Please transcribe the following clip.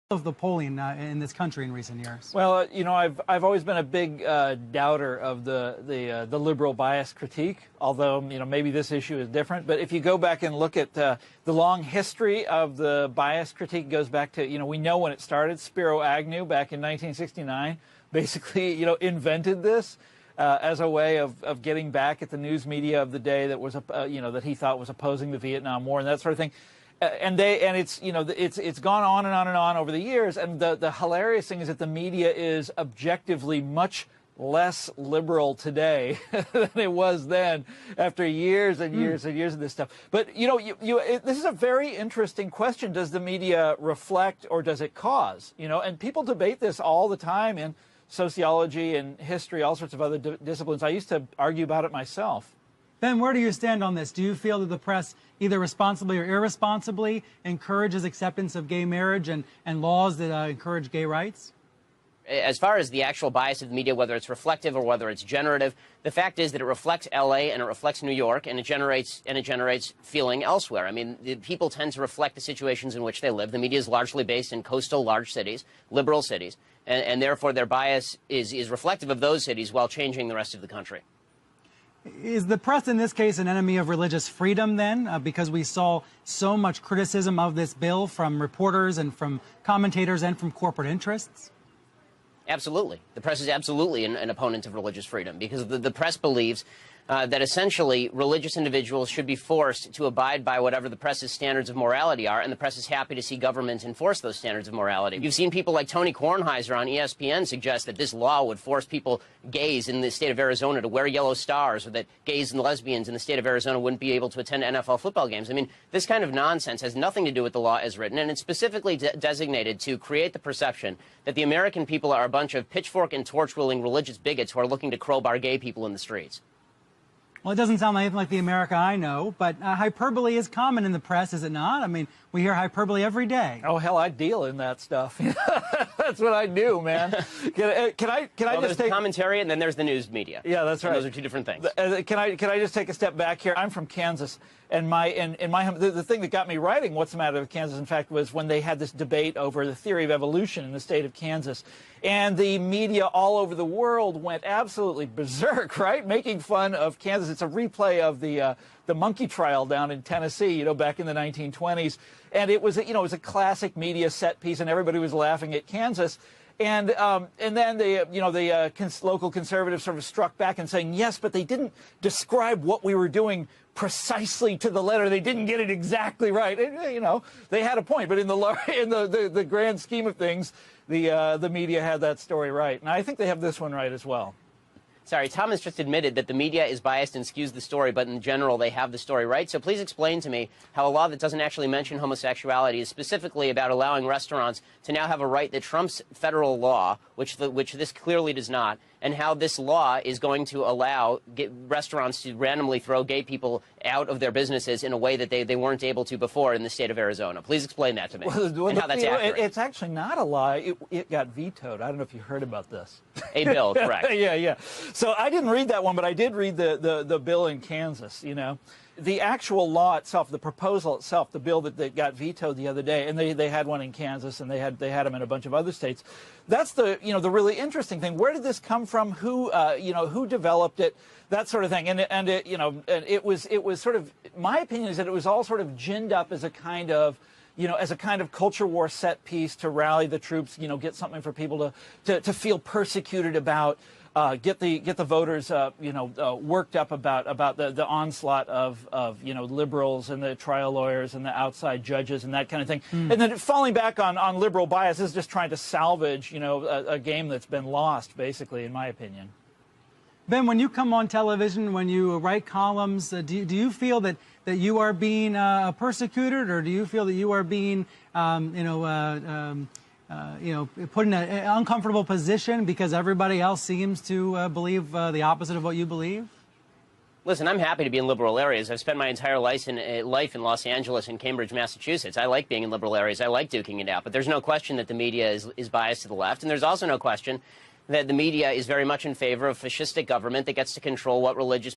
of the polling in this country in recent years? Well, you know, I've always been a big doubter of the liberal bias critique, although, you know, maybe this issue is different. But if you go back and look at the long history of the bias critique, goes back to, you know, we know when it started. Spiro Agnew back in 1969 basically, you know, invented this as a way of getting back at the news media of the day that was, you know, that he thought was opposing the Vietnam War and that sort of thing. And it's, you know, it's gone on and on and on over the years. And the hilarious thing is that the media is objectively much less liberal today than it was then, after years and years and years of this stuff. But, you know, this is a very interesting question. Does the media reflect or does it cause? You know, and people debate this all the time in sociology and history, all sorts of other disciplines. I used to argue about it myself. Ben, where do you stand on this? Do you feel that the press, either responsibly or irresponsibly, encourages acceptance of gay marriage and laws that encourage gay rights? As far as the actual bias of the media, whether it's reflective or whether it's generative, the fact is that it reflects L.A. and it reflects New York, and it generates feeling elsewhere. I mean, people tend to reflect the situations in which they live. The media is largely based in coastal large cities, liberal cities, and therefore their bias is reflective of those cities while changing the rest of the country. Is the press in this case an enemy of religious freedom then? Because we saw so much criticism of this bill from reporters and from commentators and from corporate interests? Absolutely. The press is absolutely an opponent of religious freedom, because the press believes that essentially religious individuals should be forced to abide by whatever the press's standards of morality are, and the press is happy to see government enforce those standards of morality. You've seen people like Tony Kornheiser on ESPN suggest that this law would force people, gays in the state of Arizona, to wear yellow stars, or that gays and lesbians in the state of Arizona wouldn't be able to attend NFL football games. I mean, this kind of nonsense has nothing to do with the law as written, and it's specifically designated to create the perception that the American people are a bunch of pitchfork and torch-wielding religious bigots who are looking to crowbar gay people in the streets. Well, it doesn't sound anything like the America I know, but hyperbole is common in the press, is it not? I mean, we hear hyperbole every day. Oh, hell, I deal in that stuff. That's what I do, man. Can I just take commentary, and then there's the news media. Yeah, that's right. And those are two different things. Can I just take a step back here? I'm from Kansas, and the thing that got me writing What's the Matter with Kansas, in fact, was when they had this debate over the theory of evolution in the state of Kansas. And the media all over the world went absolutely berserk, right? Making fun of Kansas. It's a replay of the monkey trial down in Tennessee, you know, back in the 1920s. And it was, you know, it was a classic media set piece, and everybody was laughing at Kansas. And then the local conservatives sort of struck back and saying, yes, but they didn't describe what we were doing precisely to the letter. They didn't get it exactly right. And, you know, they had a point, but in the grand scheme of things, the media had that story right. And I think they have this one right as well. Sorry, Thomas just admitted that the media is biased and skews the story, but in general they have the story right. So please explain to me how a law that doesn't actually mention homosexuality is specifically about allowing restaurants to now have a right that trumps federal law, which this clearly does not, and how this law is going to allow restaurants to randomly throw gay people out of their businesses in a way that they weren't able to before in the state of Arizona. Please explain that to me, and how that's accurate. It's actually not a lie. It got vetoed. I don't know if you heard about this. A bill, correct. Yeah. So I didn't read that one, but I did read the bill in Kansas, you know. The actual law itself, the proposal itself, the bill that got vetoed the other day, and they had one in Kansas, and they had them in a bunch of other states. That's the really interesting thing. Where did this come from? Who who developed it? That sort of thing. And it was sort of, my opinion is that it was all sort of ginned up as a kind of culture war set piece to rally the troops, get something for people to feel persecuted about. Get the voters, worked up about the onslaught of liberals and the trial lawyers and the outside judges and that kind of thing. And then falling back on liberal bias is just trying to salvage, a game that's been lost, basically, in my opinion. Ben, when you come on television, when you write columns, do you feel that you are being persecuted, or do you feel that you are being, put in an uncomfortable position because everybody else seems to believe the opposite of what you believe? Listen, I'm happy to be in liberal areas. I've spent my entire life in Los Angeles and Cambridge, Massachusetts. I like being in liberal areas. I like duking it out. But there's no question that the media is biased to the left. And there's also no question that the media is very much in favor of fascistic government that gets to control what religious